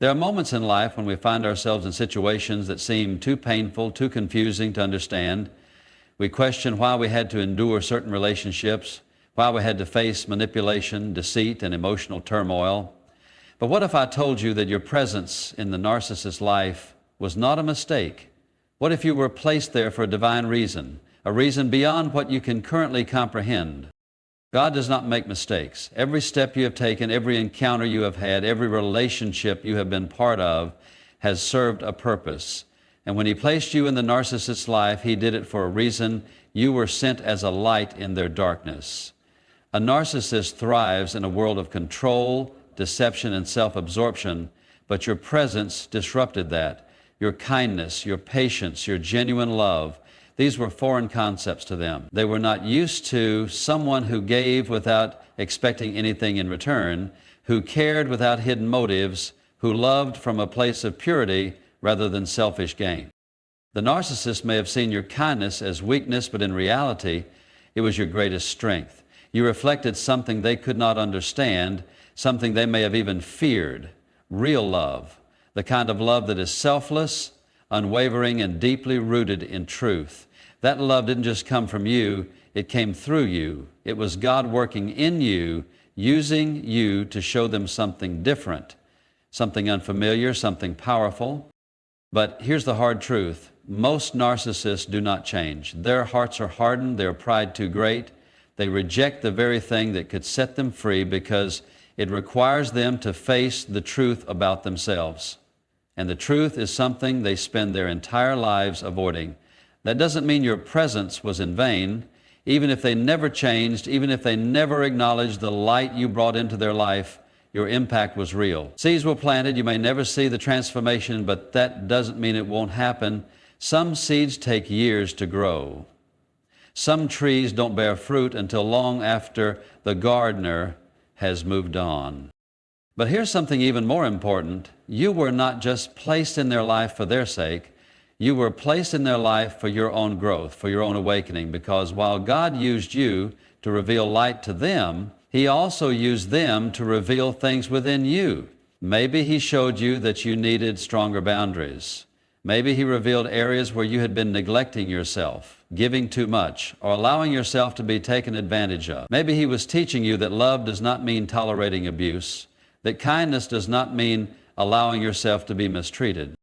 There are moments in life when we find ourselves in situations that seem too painful, too confusing to understand. We question why we had to endure certain relationships, why we had to face manipulation, deceit, and emotional turmoil. But what if I told you that your presence in the narcissist's life was not a mistake? What if you were placed there for a divine reason, a reason beyond what you can currently comprehend? God does not make mistakes. Every step you have taken, every encounter you have had, every relationship you have been part of has served a purpose. And when He placed you in the narcissist's life, He did it for a reason. You were sent as a light in their darkness. A narcissist thrives in a world of control, deception, and self-absorption, but your presence disrupted that. Your kindness, your patience, your genuine love, these were foreign concepts to them. They were not used to someone who gave without expecting anything in return, who cared without hidden motives, who loved from a place of purity rather than selfish gain. The narcissist may have seen your kindness as weakness, but in reality, it was your greatest strength. You reflected something they could not understand, something they may have even feared, real love, the kind of love that is selfless, unwavering, and deeply rooted in truth. That love didn't just come from you, it came through you. It was God working in you, using you to show them something different, something unfamiliar, something powerful. But here's the hard truth. Most narcissists do not change. Their hearts are hardened, their pride too great. They reject the very thing that could set them free because it requires them to face the truth about themselves. And the truth is something they spend their entire lives avoiding. That doesn't mean your presence was in vain. Even if they never changed, even if they never acknowledged the light you brought into their life, your impact was real. Seeds were planted. You may never see the transformation, but that doesn't mean it won't happen. Some seeds take years to grow. Some trees don't bear fruit until long after the gardener has moved on. But here's something even more important. You were not just placed in their life for their sake. You were placed in their life for your own growth, for your own awakening, because while God used you to reveal light to them, He also used them to reveal things within you. Maybe He showed you that you needed stronger boundaries. Maybe He revealed areas where you had been neglecting yourself, giving too much, or allowing yourself to be taken advantage of. Maybe He was teaching you that love does not mean tolerating abuse, that kindness does not mean allowing yourself to be mistreated.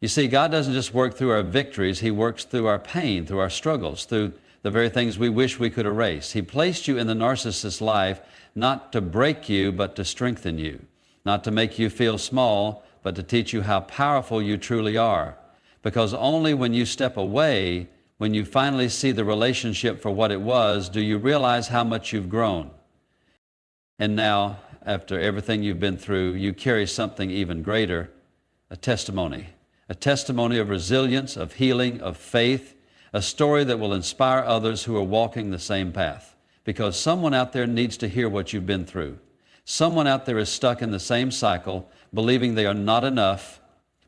You see, God doesn't just work through our victories. He works through our pain, through our struggles, through the very things we wish we could erase. He placed you in the narcissist's life not to break you, but to strengthen you, not to make you feel small, but to teach you how powerful you truly are. Because only when you step away, when you finally see the relationship for what it was, do you realize how much you've grown. And now, after everything you've been through, you carry something even greater, a testimony of resilience, of healing, of faith, a story that will inspire others who are walking the same path. Because someone out there needs to hear what you've been through. Someone out there is stuck in the same cycle, believing they are not enough,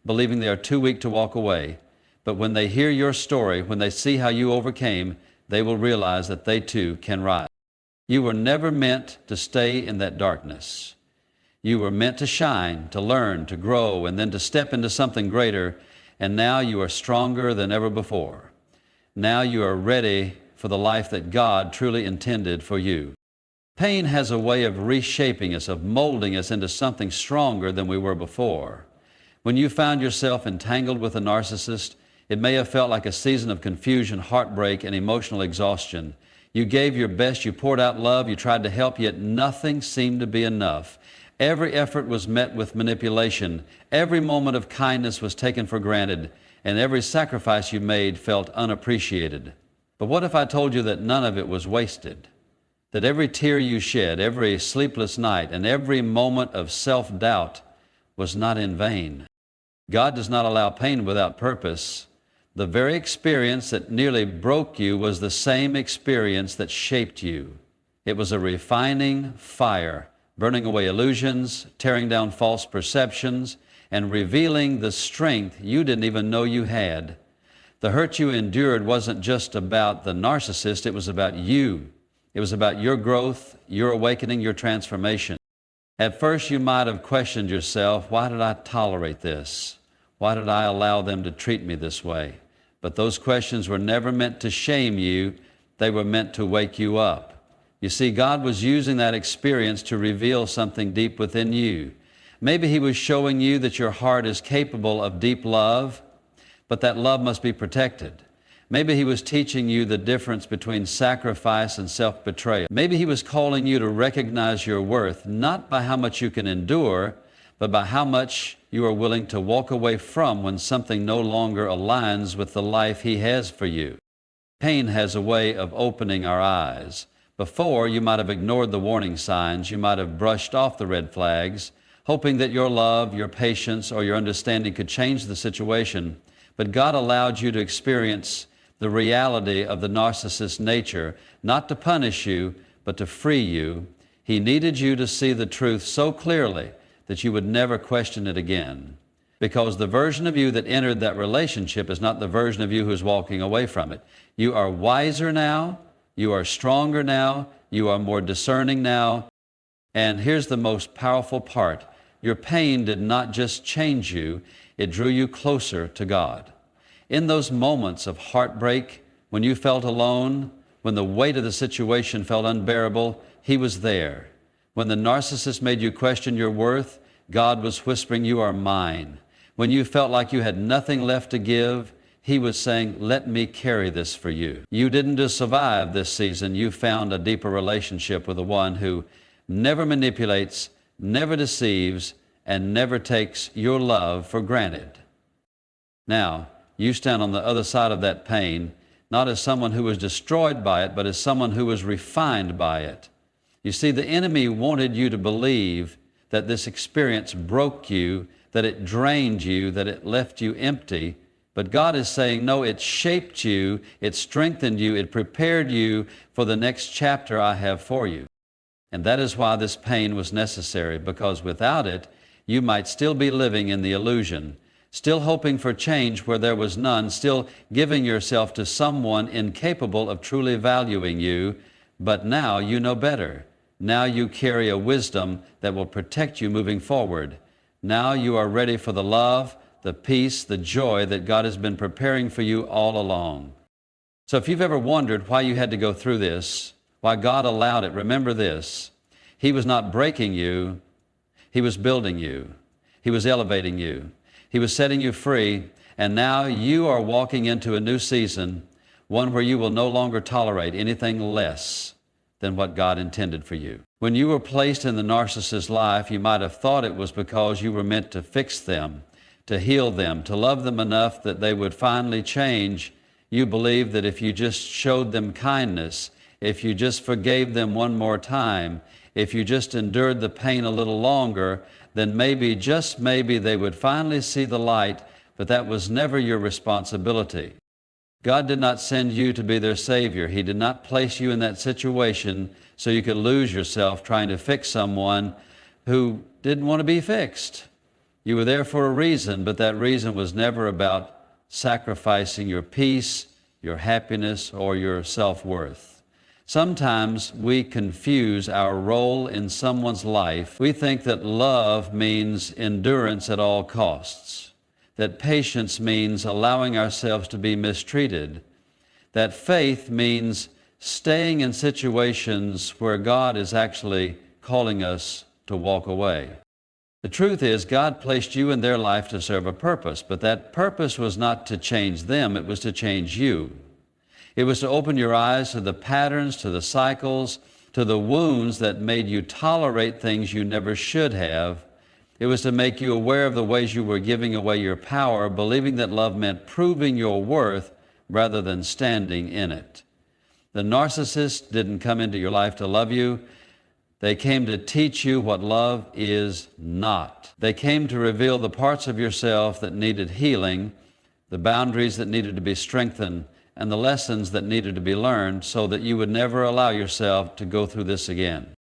believing they are too weak to walk away. But when they hear your story, when they see how you overcame, they will realize that they too can rise. You were never meant to stay in that darkness. You were meant to shine, to learn, to grow, and then to step into something greater. And now you are stronger than ever before. Now you are ready for the life that God truly intended for you. Pain has a way of reshaping us, of molding us into something stronger than we were before. When you found yourself entangled with a narcissist, it may have felt like a season of confusion, heartbreak, and emotional exhaustion. You gave your best, you poured out love, you tried to help, yet nothing seemed to be enough. Every effort was met with manipulation. Every moment of kindness was taken for granted, and every sacrifice you made felt unappreciated. But what if I told you that none of it was wasted? That every tear you shed, every sleepless night, and every moment of self-doubt was not in vain? God does not allow pain without purpose. The very experience that nearly broke you was the same experience that shaped you. It was a refining fire, burning away illusions, tearing down false perceptions, and revealing the strength you didn't even know you had. The hurt you endured wasn't just about the narcissist, it was about you. It was about your growth, your awakening, your transformation. At first, you might have questioned yourself, why did I tolerate this? Why did I allow them to treat me this way? But those questions were never meant to shame you. They were meant to wake you up. You see, God was using that experience to reveal something deep within you. Maybe He was showing you that your heart is capable of deep love, but that love must be protected. Maybe He was teaching you the difference between sacrifice and self-betrayal. Maybe He was calling you to recognize your worth, not by how much you can endure, but by how much you are willing to walk away from when something no longer aligns with the life He has for you. Pain has a way of opening our eyes. Before, you might have ignored the warning signs, you might have brushed off the red flags, hoping that your love, your patience, or your understanding could change the situation. But God allowed you to experience the reality of the narcissist's nature, not to punish you, but to free you. He needed you to see the truth so clearly that you would never question it again. Because the version of you that entered that relationship is not the version of you who's walking away from it. You are wiser now, you are stronger now, you are more discerning now. And here's the most powerful part. Your pain did not just change you, it drew you closer to God. In those moments of heartbreak, when you felt alone, when the weight of the situation felt unbearable, He was there. When the narcissist made you question your worth, God was whispering, "You are mine." When you felt like you had nothing left to give, He was saying, "Let me carry this for you." You didn't just survive this season, you found a deeper relationship with the one who never manipulates, never deceives, and never takes your love for granted. Now, you stand on the other side of that pain, not as someone who was destroyed by it, but as someone who was refined by it. You see, the enemy wanted you to believe that this experience broke you, that it drained you, that it left you empty. But God is saying, no, it shaped you, it strengthened you, it prepared you for the next chapter I have for you. And that is why this pain was necessary, because without it, you might still be living in the illusion, still hoping for change where there was none, still giving yourself to someone incapable of truly valuing you. But now you know better. Now you carry a wisdom that will protect you moving forward. Now you are ready for the love, the peace, the joy that God has been preparing for you all along. So if you've ever wondered why you had to go through this, why God allowed it, remember this. He was not breaking you. He was building you. He was elevating you. He was setting you free, and now you are walking into a new season, one where you will no longer tolerate anything less than what God intended for you. When you were placed in the narcissist's life, you might have thought it was because you were meant to fix them, to heal them, to love them enough that they would finally change. You believed that if you just showed them kindness, if you just forgave them one more time, if you just endured the pain a little longer, then maybe, just maybe, they would finally see the light, but that was never your responsibility. God did not send you to be their Savior. He did not place you in that situation so you could lose yourself trying to fix someone who didn't want to be fixed. You were there for a reason, but that reason was never about sacrificing your peace, your happiness, or your self-worth. Sometimes we confuse our role in someone's life. We think that love means endurance at all costs, that patience means allowing ourselves to be mistreated, that faith means staying in situations where God is actually calling us to walk away. The truth is, God placed you in their life to serve a purpose, but that purpose was not to change them, it was to change you. It was to open your eyes to the patterns, to the cycles, to the wounds that made you tolerate things you never should have. It was to make you aware of the ways you were giving away your power, believing that love meant proving your worth rather than standing in it. The narcissist didn't come into your life to love you. They came to teach you what love is not. They came to reveal the parts of yourself that needed healing, the boundaries that needed to be strengthened, and the lessons that needed to be learned so that you would never allow yourself to go through this again.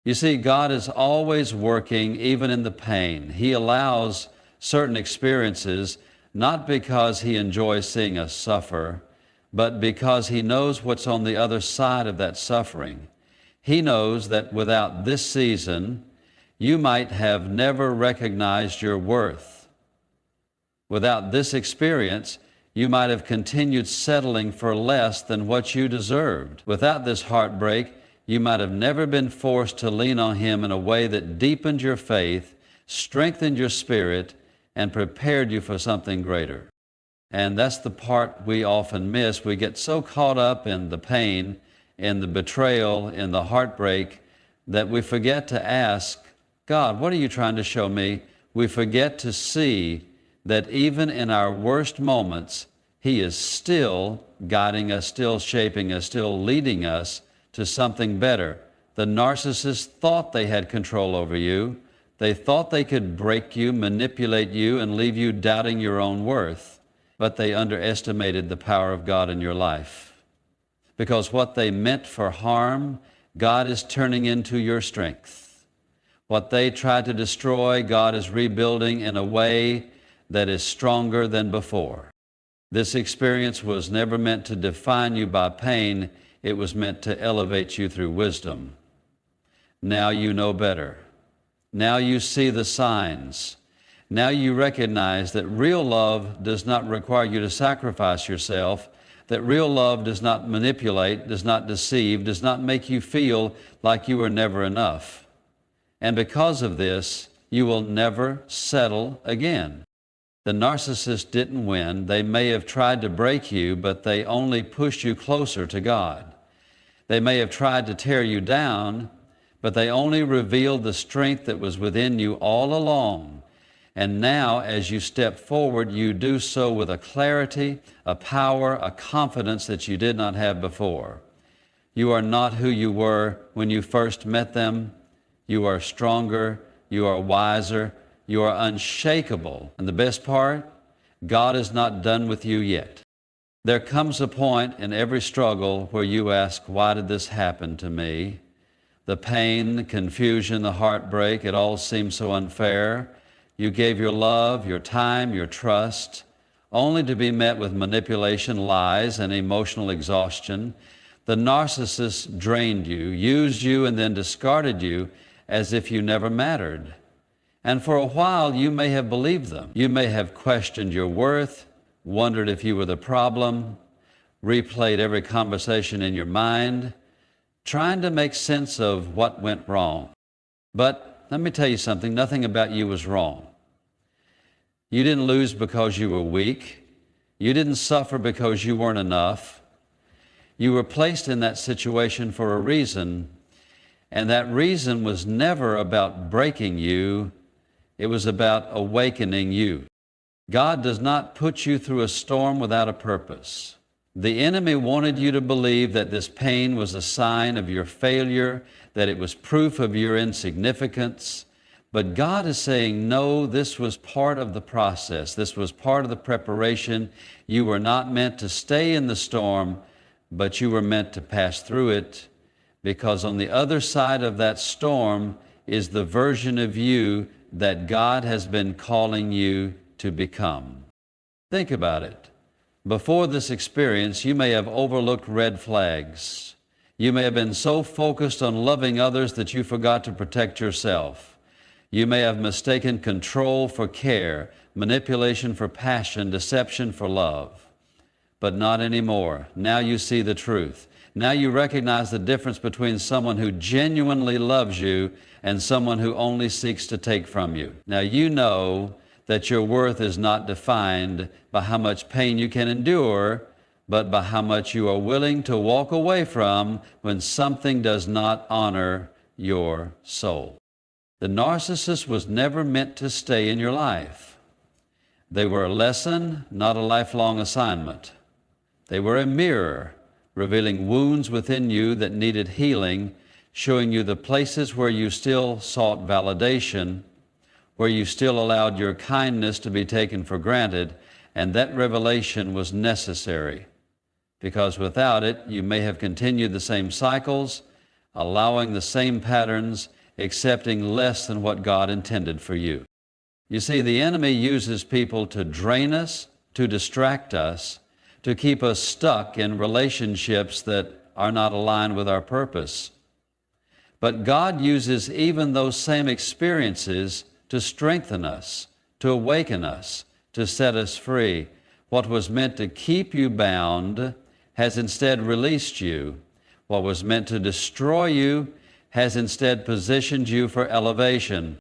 You see, God is always working, even in the pain. He allows certain experiences, not because He enjoys seeing us suffer, but because He knows what's on the other side of that suffering. He knows that without this season, you might have never recognized your worth. Without this experience, you might have continued settling for less than what you deserved. Without this heartbreak, you might have never been forced to lean on Him in a way that deepened your faith, strengthened your spirit, and prepared you for something greater. And that's the part we often miss. We get so caught up in the pain, in the betrayal, in the heartbreak, that we forget to ask, God, what are you trying to show me? We forget to see that even in our worst moments, He is still guiding us, still shaping us, still leading us to something better. The narcissists thought they had control over you. They thought they could break you, manipulate you, and leave you doubting your own worth. But they underestimated the power of God in your life. Because what they meant for harm, God is turning into your strength. What they tried to destroy, God is rebuilding in a way that is stronger than before. This experience was never meant to define you by pain. It was meant to elevate you through wisdom. Now you know better. Now you see the signs. Now you recognize that real love does not require you to sacrifice yourself, that real love does not manipulate, does not deceive, does not make you feel like you are never enough. And because of this, you will never settle again. The narcissist didn't win. They may have tried to break you, but they only pushed you closer to God. They may have tried to tear you down, but they only revealed the strength that was within you all along. And now, as you step forward, you do so with a clarity, a power, a confidence that you did not have before. You are not who you were when you first met them. You are stronger, you are wiser, you are unshakable. And the best part, God is not done with you yet. There comes a point in every struggle where you ask, why did this happen to me? The pain, the confusion, the heartbreak, it all seems so unfair. You gave your love, your time, your trust, only to be met with manipulation, lies, and emotional exhaustion. The narcissist drained you, used you, and then discarded you as if you never mattered. And for a while, you may have believed them. You may have questioned your worth, wondered if you were the problem, replayed every conversation in your mind, trying to make sense of what went wrong. But let me tell you something, nothing about you was wrong. You didn't lose because you were weak. You didn't suffer because you weren't enough. You were placed in that situation for a reason, and that reason was never about breaking you. It was about awakening you. God does not put you through a storm without a purpose. The enemy wanted you to believe that this pain was a sign of your failure, that it was proof of your insignificance. But God is saying, no, this was part of the process. This was part of the preparation. You were not meant to stay in the storm, but you were meant to pass through it, because on the other side of that storm is the version of you that God has been calling you to become. Think about it. Before this experience, you may have overlooked red flags. You may have been so focused on loving others that you forgot to protect yourself. You may have mistaken control for care, manipulation for passion, deception for love. But not anymore. Now you see the truth. Now you recognize the difference between someone who genuinely loves you and someone who only seeks to take from you. Now you know that your worth is not defined by how much pain you can endure, but by how much you are willing to walk away from when something does not honor your soul. The narcissist was never meant to stay in your life. They were a lesson, not a lifelong assignment. They were a mirror, revealing wounds within you that needed healing, showing you the places where you still sought validation, where you still allowed your kindness to be taken for granted, and that revelation was necessary, because without it, you may have continued the same cycles, allowing the same patterns, accepting less than what God intended for you. You see, the enemy uses people to drain us, to distract us, to keep us stuck in relationships that are not aligned with our purpose. But God uses even those same experiences to strengthen us, to awaken us, to set us free. What was meant to keep you bound has instead released you. What was meant to destroy you has instead positioned you for elevation.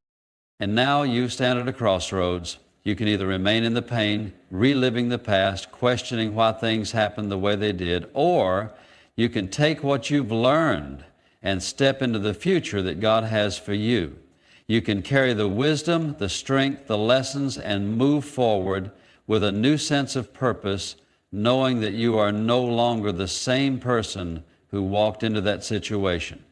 And now you stand at a crossroads. You can either remain in the pain, reliving the past, questioning why things happened the way they did, or you can take what you've learned and step into the future that God has for you. You can carry the wisdom, the strength, the lessons, and move forward with a new sense of purpose, knowing that you are no longer the same person who walked into that situation.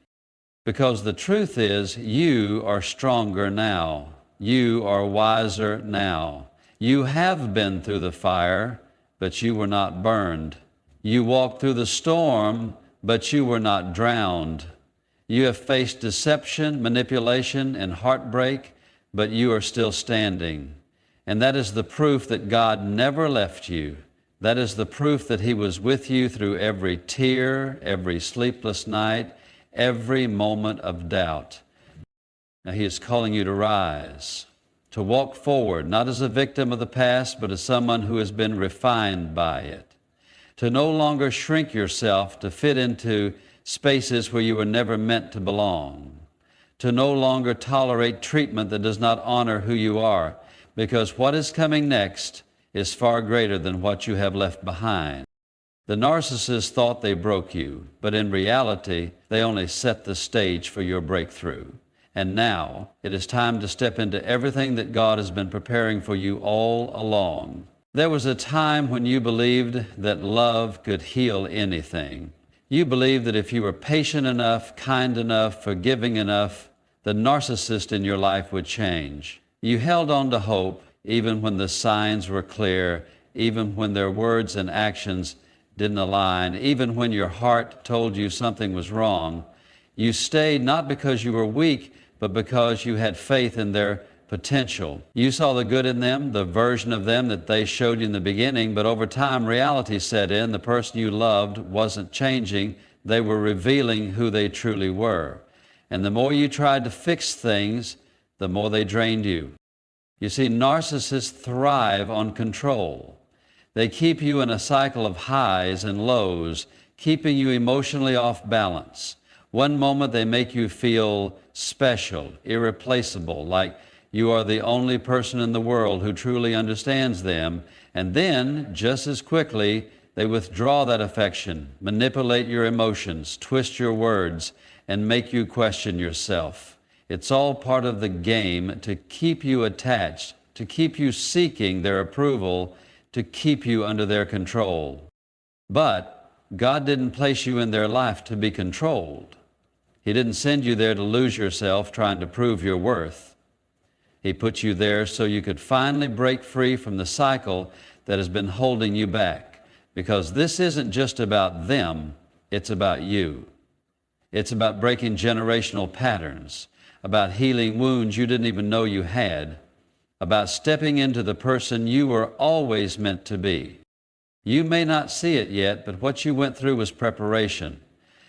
Because the truth is, you are stronger now. You are wiser now. You have been through the fire, but you were not burned. You walked through the storm, but you were not drowned. You have faced deception, manipulation, and heartbreak, but you are still standing. And that is the proof that God never left you. That is the proof that He was with you through every tear, every sleepless night, every moment of doubt. Now He is calling you to rise, to walk forward, not as a victim of the past, but as someone who has been refined by it. To no longer shrink yourself to fit into spaces where you were never meant to belong. To no longer tolerate treatment that does not honor who you are, because what is coming next is far greater than what you have left behind. The narcissists thought they broke you, but in reality, they only set the stage for your breakthrough. And now, it is time to step into everything that God has been preparing for you all along. There was a time when you believed that love could heal anything. You believed that if you were patient enough, kind enough, forgiving enough, the narcissist in your life would change. You held on to hope even when the signs were clear, even when their words and actions didn't align, even when your heart told you something was wrong. You stayed not because you were weak, but because you had faith in their potential. You saw the good in them, the version of them that they showed you in the beginning, but over time reality set in. The person you loved wasn't changing. They were revealing who they truly were. And the more you tried to fix things, the more they drained you. You see, narcissists thrive on control. They keep you in a cycle of highs and lows, keeping you emotionally off balance. One moment they make you feel special, irreplaceable, like you are the only person in the world who truly understands them. And then, just as quickly, they withdraw that affection, manipulate your emotions, twist your words, and make you question yourself. It's all part of the game to keep you attached, to keep you seeking their approval, to keep you under their control. But God didn't place you in their life to be controlled. He didn't send you there to lose yourself trying to prove your worth. He put you there so you could finally break free from the cycle that has been holding you back. Because this isn't just about them, it's about you. It's about breaking generational patterns, about healing wounds you didn't even know you had, about stepping into the person you were always meant to be. You may not see it yet, but what you went through was preparation.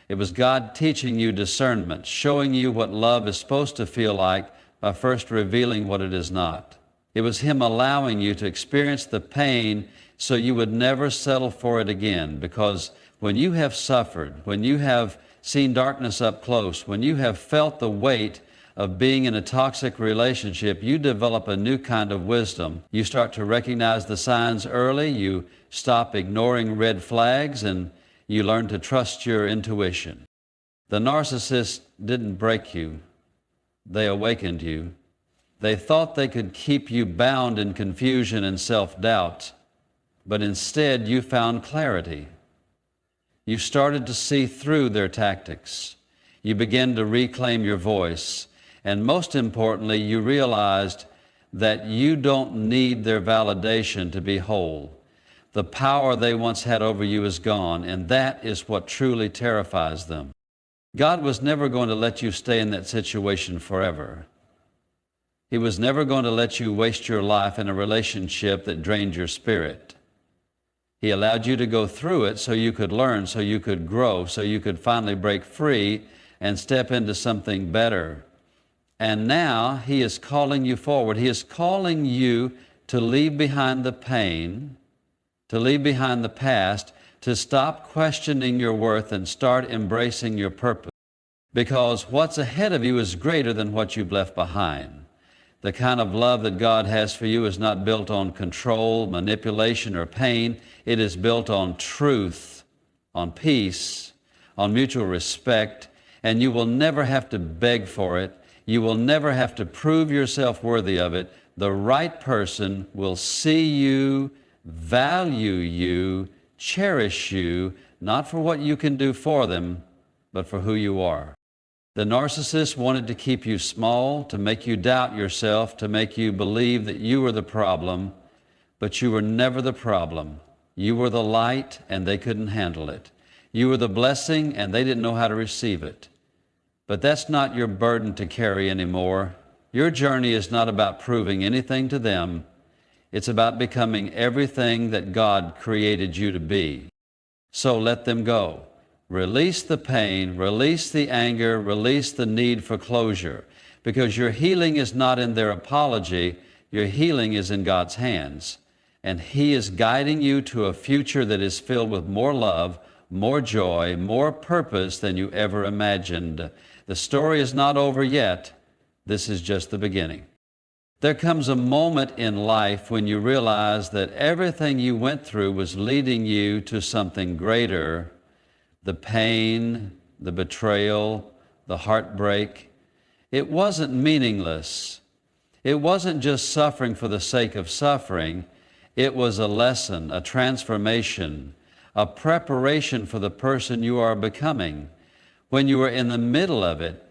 It was God teaching you discernment, showing you what love is supposed to feel like by first revealing what it is not. It was Him allowing you to experience the pain so you would never settle for it again, because when you have suffered, when you have seen darkness up close, when you have felt the weight of being in a toxic relationship, you develop a new kind of wisdom. You start to recognize the signs early, you stop ignoring red flags, and you learn to trust your intuition. The narcissist didn't break you. They awakened you. They thought they could keep you bound in confusion and self-doubt, but instead you found clarity. You started to see through their tactics. You began to reclaim your voice. And most importantly, you realized that you don't need their validation to be whole. The power they once had over you is gone, and that is what truly terrifies them. God was never going to let you stay in that situation forever. He was never going to let you waste your life in a relationship that drained your spirit. He allowed you to go through it so you could learn, so you could grow, so you could finally break free and step into something better. And now He is calling you forward. He is calling you to leave behind the pain, to leave behind the past, to stop questioning your worth and start embracing your purpose. Because what's ahead of you is greater than what you've left behind. The kind of love that God has for you is not built on control, manipulation, or pain. It is built on truth, on peace, on mutual respect, and you will never have to beg for it. You will never have to prove yourself worthy of it. The right person will see you, value you, cherish you, not for what you can do for them, but for who you are. The narcissist wanted to keep you small, to make you doubt yourself, to make you believe that you were the problem, but you were never the problem. You were the light, and they couldn't handle it. You were the blessing, and they didn't know how to receive it. But that's not your burden to carry anymore. Your journey is not about proving anything to them. It's about becoming everything that God created you to be. So let them go. Release the pain, release the anger, release the need for closure, because your healing is not in their apology. Your healing is in God's hands, and He is guiding you to a future that is filled with more love, more joy, more purpose than you ever imagined. The story is not over yet. This is just the beginning. There comes a moment in life when you realize that everything you went through was leading you to something greater. The pain, the betrayal, the heartbreak, it wasn't meaningless. It wasn't just suffering for the sake of suffering. It was a lesson, a transformation, a preparation for the person you are becoming. When you were in the middle of it,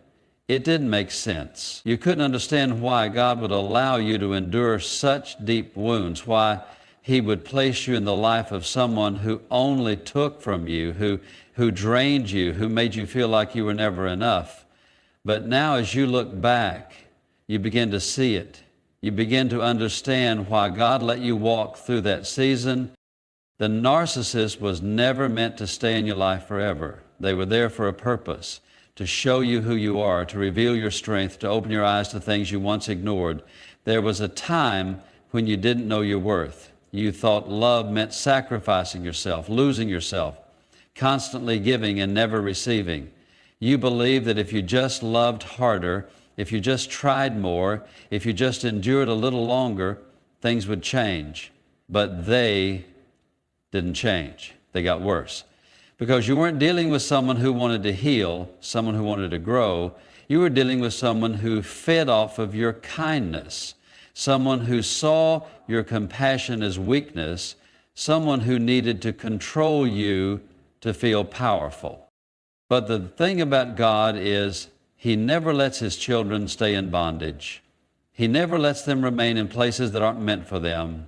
it didn't make sense. You couldn't understand why God would allow you to endure such deep wounds, why He would place you in the life of someone who only took from you, who drained you, who made you feel like you were never enough. But now as you look back, you begin to see it. You begin to understand why God let you walk through that season. The narcissist was never meant to stay in your life forever. They were there for a purpose, to show you who you are, to reveal your strength, to open your eyes to things you once ignored. There was a time when you didn't know your worth. You thought love meant sacrificing yourself, losing yourself, constantly giving and never receiving. You believed that if you just loved harder, if you just tried more, if you just endured a little longer, things would change. But they didn't change. They got worse. Because you weren't dealing with someone who wanted to heal, someone who wanted to grow. You were dealing with someone who fed off of your kindness, someone who saw your compassion as weakness, someone who needed to control you to feel powerful. But the thing about God is He never lets His children stay in bondage. He never lets them remain in places that aren't meant for them.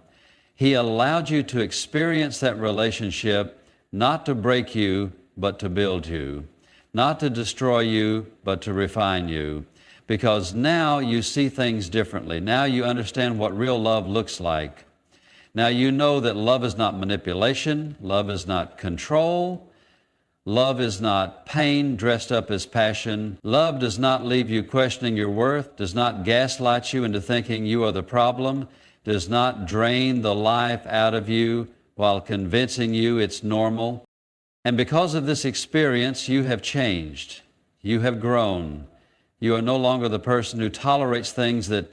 He allowed you to experience that relationship, not to break you, but to build you, not to destroy you, but to refine you. Because now you see things differently. Now you understand what real love looks like. Now you know that love is not manipulation, love is not control, love is not pain dressed up as passion. Love does not leave you questioning your worth, does not gaslight you into thinking you are the problem, does not drain the life out of you while convincing you it's normal. And because of this experience, you have changed. You have grown. You are no longer the person who tolerates things that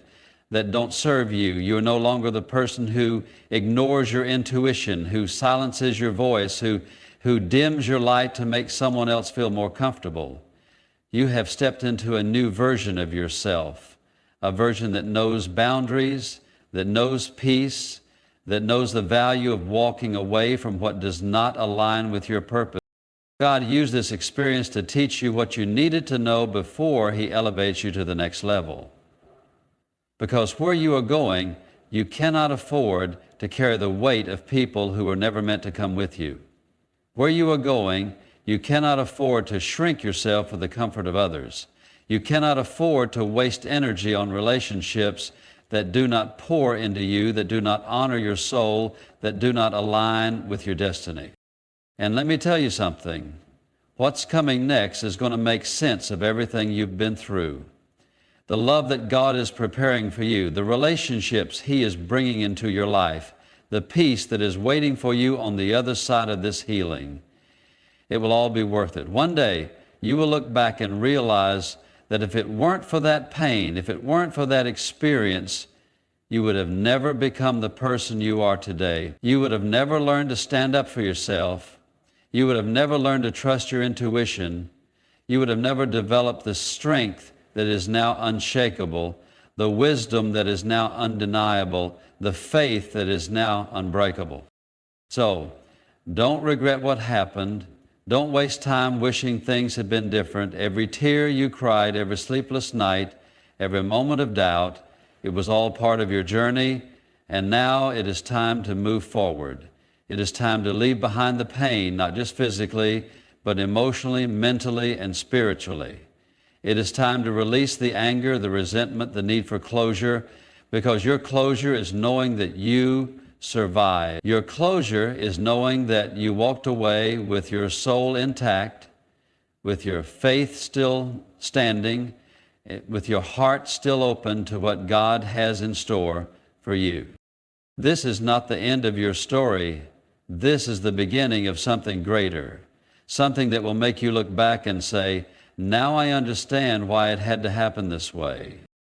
don't serve you. You are no longer the person who ignores your intuition, who silences your voice, who dims your light to make someone else feel more comfortable. You have stepped into a new version of yourself, a version that knows boundaries, that knows peace, that knows the value of walking away from what does not align with your purpose. God used this experience to teach you what you needed to know before He elevates you to the next level. Because where you are going, you cannot afford to carry the weight of people who were never meant to come with you. Where you are going, you cannot afford to shrink yourself for the comfort of others. You cannot afford to waste energy on relationships that do not pour into you, that do not honor your soul, that do not align with your destiny. And let me tell you something. What's coming next is going to make sense of everything you've been through. The love that God is preparing for you, the relationships He is bringing into your life, the peace that is waiting for you on the other side of this healing. It will all be worth it. One day, you will look back and realize that if it weren't for that pain, if it weren't for that experience, you would have never become the person you are today. You would have never learned to stand up for yourself. You would have never learned to trust your intuition. You would have never developed the strength that is now unshakable, the wisdom that is now undeniable, the faith that is now unbreakable. So, don't regret what happened. Don't waste time wishing things had been different. Every tear you cried, every sleepless night, every moment of doubt, it was all part of your journey, and now it is time to move forward. It is time to leave behind the pain, not just physically, but emotionally, mentally, and spiritually. It is time to release the anger, the resentment, the need for closure, because your closure is knowing that you survived. Your closure is knowing that you walked away with your soul intact, with your faith still standing, with your heart still open to what God has in store for you. This is not the end of your story. This is the beginning of something greater, something that will make you look back and say, now I understand why it had to happen this way.